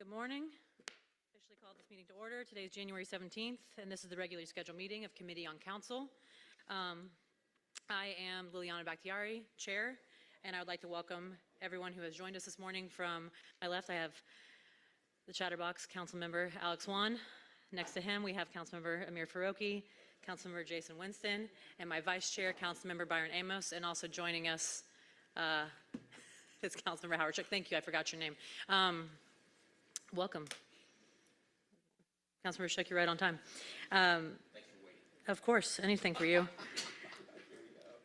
Good morning. Officially called this meeting to order. Today is January 17th, and this is the regularly scheduled meeting of Committee on Council. I am Liliana Bakhtiari, Chair, and I would like to welcome everyone who has joined us this morning. From my left, I have the Chatterbox Councilmember Alex Wan. Next to him, we have Councilmember Amir Faroki, Councilmember Jason Winston, and my Vice Chair, Councilmember Byron Amos, and also joining us is Councilmember Howard Shook. Thank you, I forgot your name. Welcome. Councilmember Shook, you're right on time. Thanks for waiting. Of course, anything for you.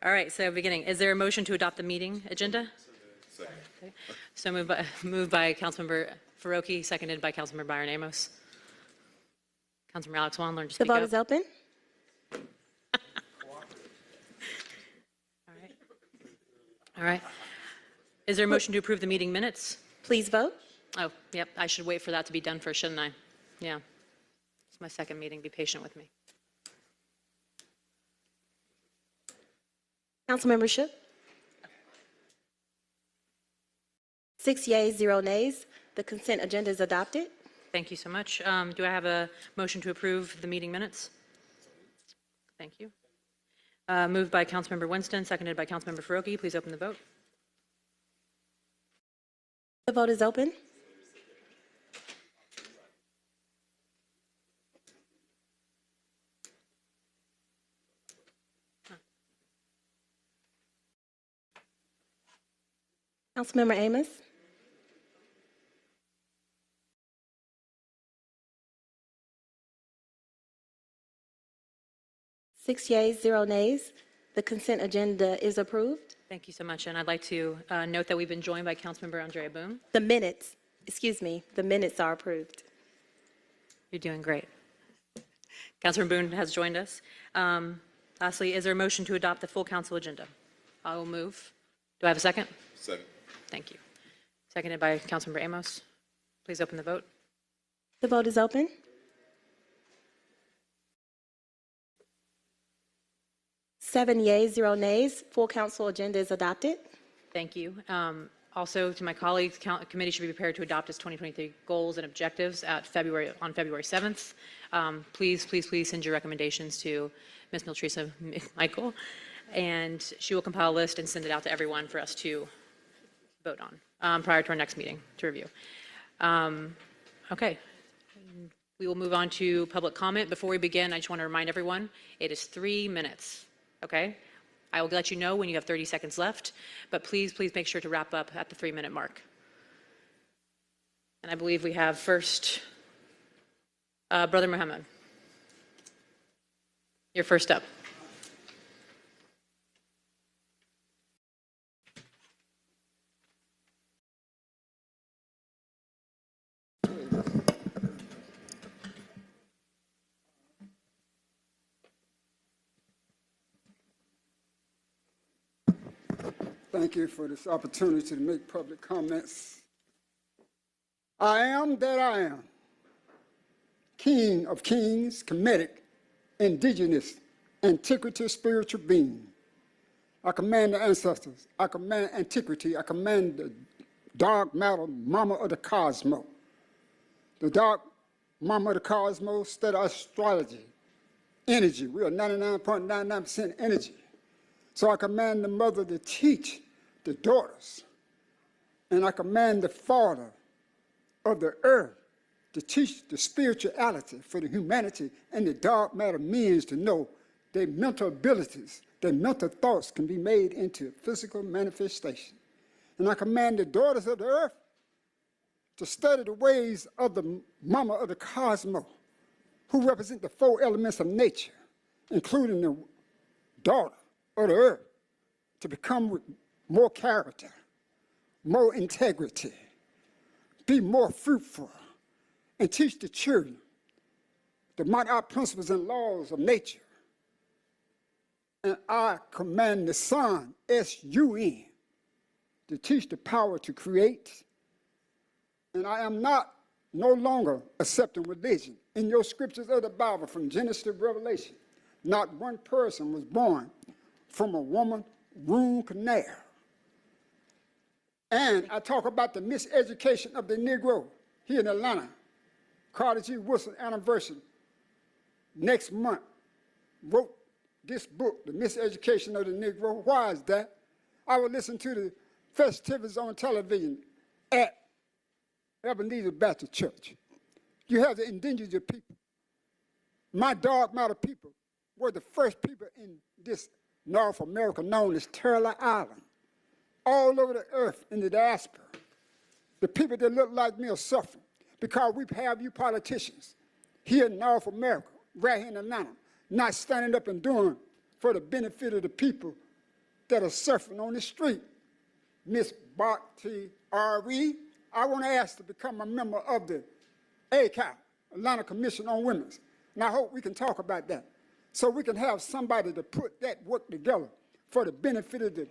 All right, so beginning. Is there a motion to adopt the meeting agenda? Second. Okay. So moved by Councilmember Faroki, seconded by Councilmember Byron Amos. Councilmember Alex Wan, learn to speak The vote up. is open. All right. Is there a motion to approve the meeting minutes? Please vote. Oh, yep, I should wait for that to be done first, shouldn't I? Yeah. It's my second meeting. Be patient with me. Councilmember Shook. 6 yeas, 0 nays. The consent agenda is adopted. Thank you so much. Do I have a motion to approve the meeting minutes? Thank you. Moved by Councilmember Winston, seconded by Councilmember Faroki. Please open the vote. The vote is open. Councilmember Amos. Six yeas, 0 nays. The consent agenda is approved. Thank you so much. And I'd like to note that we've been joined by Councilmember Andrea Boone. The minutes are approved. You're doing great. Councilmember Boone has joined us. Lastly, is there a motion to adopt the full council agenda? I will move. Do I have a second? Second. Thank you. Seconded by Councilmember Amos. Please open the vote. The vote is open. Seven yeas, 0 nays. Full council agenda is adopted. Thank you. Also, to my colleagues, committee should be prepared to adopt its 2023 goals and objectives on February 7th. Please send your recommendations to Ms. Miltresa Michael, and she will compile a list and send it out to everyone for us to vote on prior to our next meeting to review. Okay. We will move on to public comment. Before we begin, I just want to remind everyone, it is 3 minutes, okay? I will let you know when you have 30 seconds left, but please make sure to wrap up at the 3-minute mark. And I believe we have first, Brother Muhammad. You're first up. Thank you for this opportunity to make public comments. I am that I am, King of kings, Kemetic, indigenous, antiquity, spiritual being. I command the ancestors, I command antiquity, I command the dark matter, mama of the cosmos. The dark mama of the cosmos, study astrology, energy. We are 99.99% energy. So I command the mother to teach the daughters, and I command the father of the earth to teach the spirituality for the humanity and the dark matter means to know their mental abilities, their mental thoughts can be made into physical manifestation. And I command the daughters of the earth to study the ways of the mama of the cosmos, who represent the 4 elements of nature, including the daughter of the earth, to become with more character, more integrity, be more fruitful, and teach the children the Monarch principles and laws of nature. And I command the Son, S-U-N, to teach the power to create. And I am no longer accepting religion. In your scriptures of the Bible, from Genesis to Revelation, not one person was born from a woman womb canal. And I talk about the miseducation of the Negro. here in Atlanta, Carter G. Woodson anniversary next month, wrote this book, The Miseducation of the Negro. Why is that? I would listen to the festivities on television at Ebenezer Baptist Church. You have the indigenous people. My dogmatic people were the first people in this North America known as Turtle Island. All over the earth in the diaspora, the people that look like me are suffering because we have you politicians here in North America, right here in Atlanta, not standing up and doing for the benefit of the people that are suffering on the street. Ms. Bhakti R.E., I want to ask to become a member of the ACOW, Atlanta Commission on Women's, and I hope we can talk about that so we can have somebody to put that work together for the benefit of the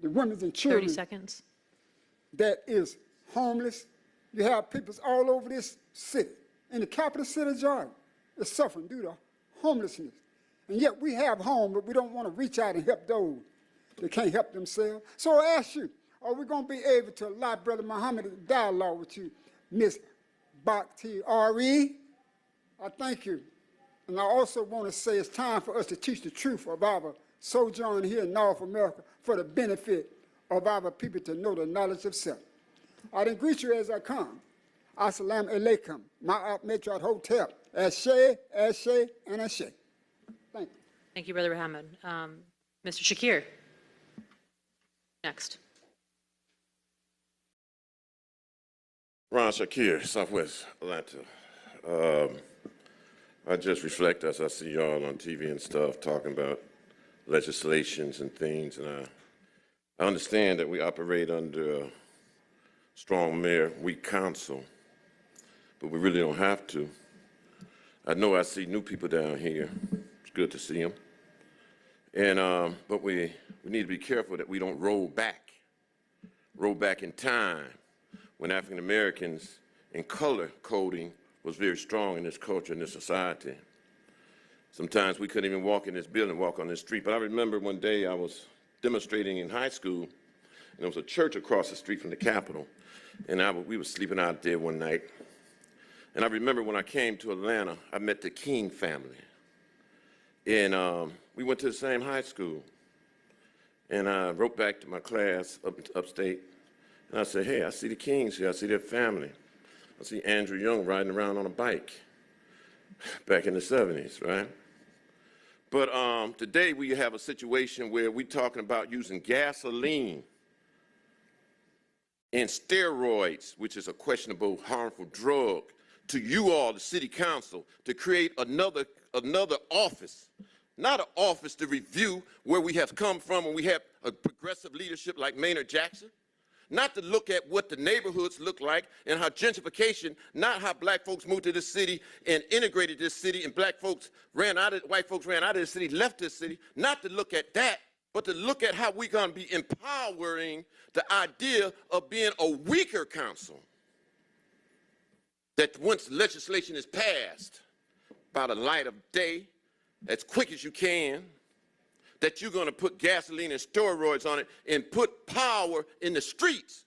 women and children 30 seconds. that is homeless. You have people all over this city, in the capital city of Georgia, is suffering due to homelessness. And yet we have home, but we don't want to reach out and help those that can't help themselves. So I ask you, are we going to be able to allow Brother Muhammad to dialogue with you, Ms. Bhakti R.E.? I thank you. And I also want to say it's time for us to teach the truth of our sojourn here in North America for the benefit of our people to know the knowledge of self. I didn't greet you as I come. Assalamu alaikum, Ma'at Metro Hotel, Ashe, Ashe, and Ashe. Thank you. Thank you, Brother Muhammad. Mr. Shakir, next. Ron Shakir, Southwest Atlanta. I just reflect as I see y'all on TV and stuff talking about legislations and things, and I understand that we operate under a strong mayor, weak council, but we really don't have to. I know I see new people down here. It's good to see them. And, but we need to be careful that we don't roll back in time when African Americans in color coding was very strong in this culture, in this society. Sometimes we couldn't even walk in this building, walk on this street. But I remember one day I was demonstrating in high school, and there was a church across the street from the Capitol, and we were sleeping out there one night. And I remember when I came to Atlanta, I met the King family. And we went to the same high school. And I wrote back to my class upstate, and I said, hey, I see the Kings here, I see their family. I see Andrew Young riding around on a bike back in the 70s, right? But today we have a situation where we're talking about using gasoline and steroids, which is a questionable, harmful drug, to you all, the city council, to create another office, not an office to review where we have come from and we have a progressive leadership like Maynard Jackson, not to look at what the neighborhoods look like and how gentrification, not how black folks moved to this city and integrated this city and white folks ran out of the city, left this city, not to look at that, but to look at how we're going to be empowering the idea of being a weaker council. That once legislation is passed by the light of day, as quick as you can, that you're going to put gasoline and steroids on it and put power in the streets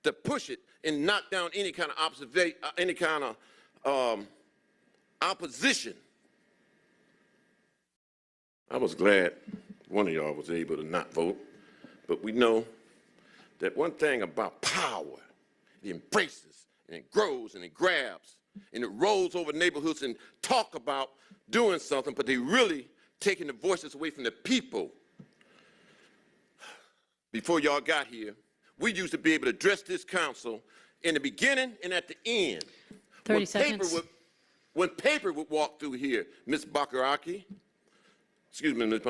to push it and knock down any kind of opposition. I was glad one of y'all was able to not vote, but we know that one thing about power, it embraces and it grows and it grabs and it rolls over neighborhoods and talk about doing something, but they really taking the voices away from the people. Before y'all got here, we used to be able to address this council in the beginning and at the end. 30 seconds. When paper would walk through here, Ms. Bakaraki, excuse me, Ms.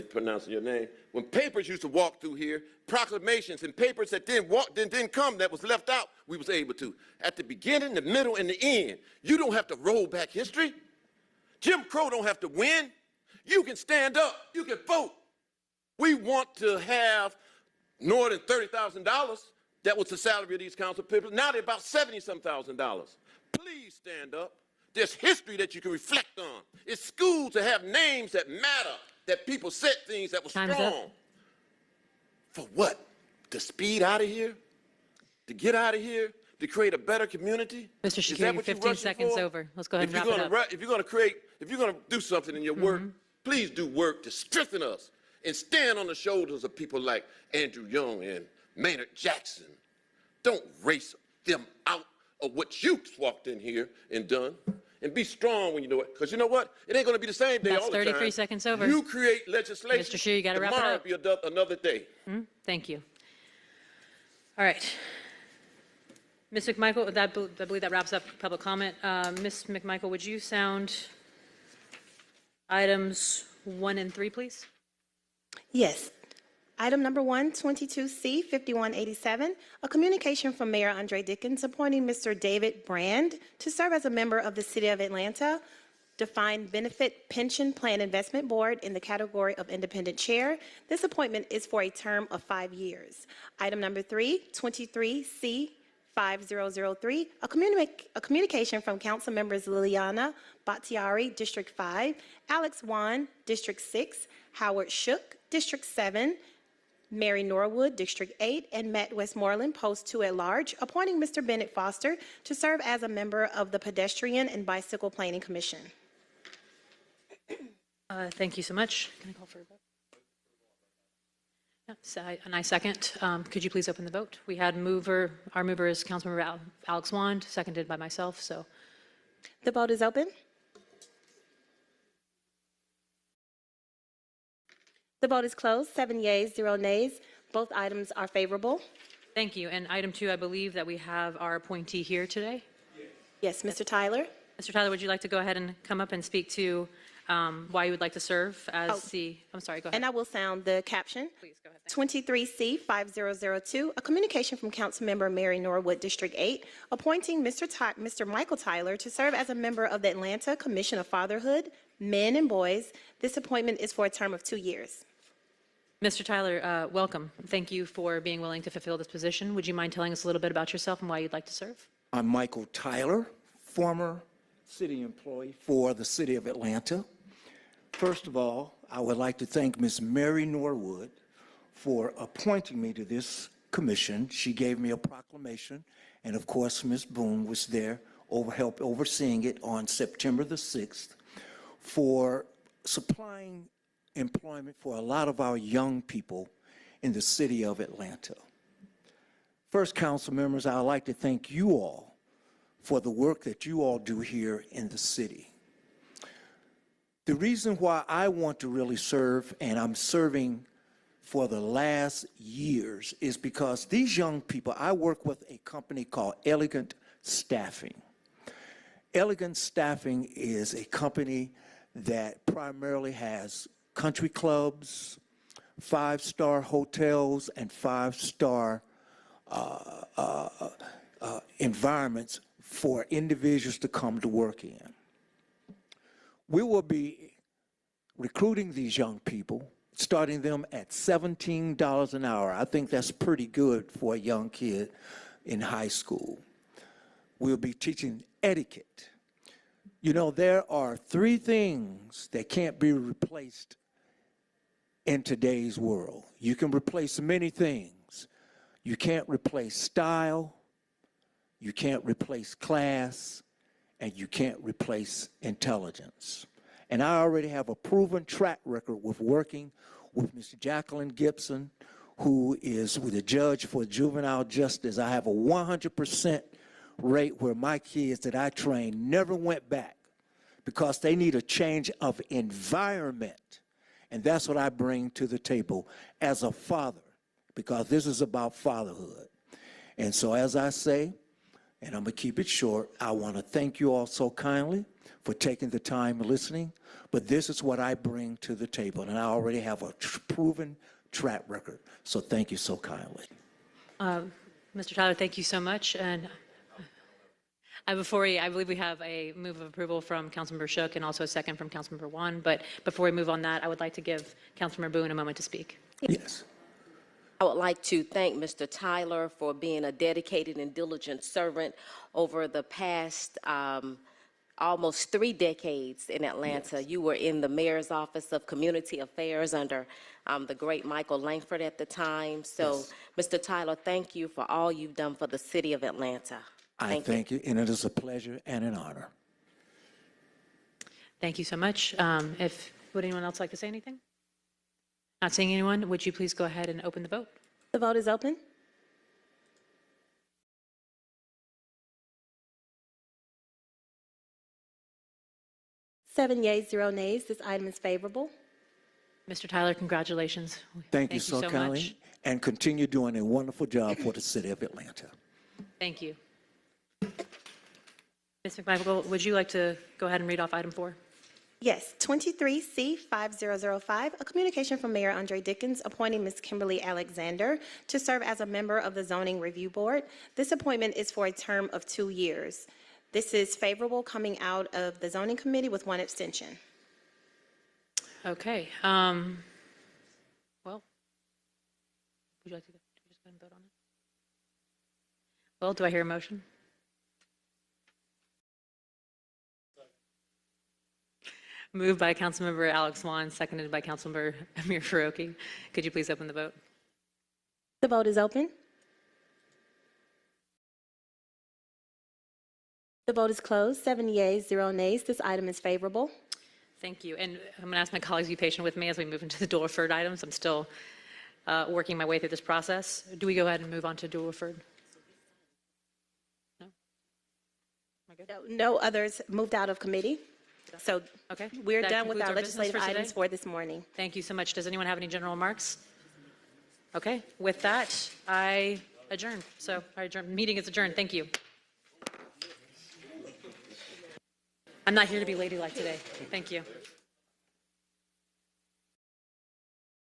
pronouncing your name, when papers used to walk through here, proclamations and papers that didn't come, that was left out, we was able to. At the beginning, the middle, and the end. You don't have to roll back history. Jim Crow don't have to win. You can stand up, you can vote. We want to have more than $30,000. That was the salary of these council people. Now they're about $70-some-thousand. Please stand up. There's history that you can reflect on. It's cool to have names that matter, that people said things that were Time's strong. up. For what? To speed out of here? To get out of here? to create a better community? Mr. Is Shakir, that you're what you're 15 rushing seconds for? over. Let's go ahead and If wrap you're it gonna up. if you're gonna create, if you're gonna do something in your work, please do work to strengthen us and stand on the shoulders of people like Andrew Young and Maynard Jackson. Don't race them out of what you walked in here and done. And be strong when you know it. Because you know what? It ain't going to be the same day That's all the time. 33 seconds over. You create legislation. Mr. Scheer, you gotta wrap it tomorrow up. Be another day. Thank you. All right. Ms. McMichael, I believe that wraps up public comment. Ms. McMichael, would you sound items 1 and 3, please? Yes. Item number 1, 22C 5187, a communication from Mayor Andre Dickens appointing Mr. David Brand to serve as a member of the City of Atlanta Defined Benefit Pension Plan Investment Board in the category of Independent Chair. This appointment is for a term of 5 years. Item number 3, 23C 5003, a communication from council members Liliana Battiari, District 5, Alex Wan, District 6, Howard Shook, District 7, Mary Norwood, District 8, and Matt Westmoreland, Post 2 at Large, appointing Mr. Bennett Foster to serve as a member of the Pedestrian and Bicycle Planning Commission. Thank you so much. Can I call for a vote? And I second. Could you please open the vote? We had our mover is Councilmember Alex Wand, seconded by myself, so. The vote is open. The vote is closed. 7 yeas, 0 nays. Both items are favorable. Thank you. And item 2, I believe that we have our appointee here today. Yes, Mr. Tyler. Mr. Tyler, would you like to go ahead and come up and speak to why you would like to serve as I'm sorry, go ahead. And I will sound the caption. Please, go ahead. 23C 5002, a communication from Councilmember Mary Norwood, District 8, appointing Mr. Michael Tyler to serve as a member of the Atlanta Commission of Fatherhood, Men and Boys. This appointment is for a term of 2 years. Mr. Tyler, welcome. Thank you for being willing to fulfill this position. Would you mind telling us a little bit about yourself and why you'd like to serve? I'm Michael Tyler, former city employee for the City of Atlanta. First of all, I would like to thank Ms. Mary Norwood for appointing me to this commission. She gave me a proclamation, and of course, Ms. Boone was there, helped overseeing it on September the 6th, for supplying employment for a lot of our young people in the City of Atlanta. First, council members, I would like to thank you all for the work that you all do here in the city. The reason why I want to really serve, and I'm serving for the last years, is because these young people, I work with a company called Elegant Staffing. Elegant Staffing is a company that primarily has country clubs, 5-star hotels, and 5-star environments for individuals to come to work in. We will be recruiting these young people, starting them at $17 an hour. I think that's pretty good for a young kid in high school. We'll be teaching etiquette. You know, there are 3 things that can't be replaced in today's world. You can replace many things. You can't replace style, you can't replace class, and you can't replace intelligence. And I already have a proven track record with working with Ms. Jacqueline Gibson, who is with the judge for juvenile justice. I have a 100% rate where my kids that I trained never went back because they need a change of environment. And that's what I bring to the table as a father, because this is about fatherhood. And so as I say, and I'm going to keep it short, I want to thank you all so kindly for taking the time listening, but this is what I bring to the table, and I already have a proven track record. So thank you so kindly. Mr. Tyler, thank you so much. And I believe we have a move of approval from Councilmember Shook and also a second from Councilmember Wan. But before we move on that, I would like to give Councilmember Boone a moment to speak. Yes. I would like to thank Mr. Tyler for being a dedicated and diligent servant over the past almost 3 decades in Atlanta. You were in the mayor's office of community affairs under the great Michael Langford at the time. So, Mr. Tyler, thank you for all you've done for the city of Atlanta. I thank you, and it is a pleasure and an honor. Thank you so much. Would anyone else like to say anything? Not seeing anyone, would you please go ahead and open the vote? The vote is open. Seven yeas, 0 nays. This item is favorable. Mr. Tyler, congratulations. Thank you so kindly, much. and continue doing a wonderful job for the city of Atlanta. Thank you. Ms. McMichael, would you like to go ahead and read off item 4? Yes, 23C5005, a communication from Mayor Andre Dickens appointing Ms. Kimberly Alexander to serve as a member of the Zoning Review Board. This appointment is for a term of 2 years. This is favorable coming out of the Zoning Committee with 1 abstention. Okay. Well, would you like to just go ahead and vote on it? Well, do I hear a motion? Moved by Councilmember Alex Swan, seconded by Councilmember Amir Faroki. Could you please open the vote? The vote is open. The vote is closed. 7 yeas, 0 nays. This item is favorable. Thank you. And I'm going to ask my colleagues to be patient with me as we move into the dual referred items. I'm still working my way through this process. Do we go ahead and move on to dual referred? No? Am I good? No others moved out of committee. So Okay. we're That done with concludes our our business legislative for today. items for this morning. Thank you so much. Does anyone have any general remarks? Okay. With that, I adjourn. So our meeting is adjourned. Thank you. I'm not here to be ladylike today. Thank you.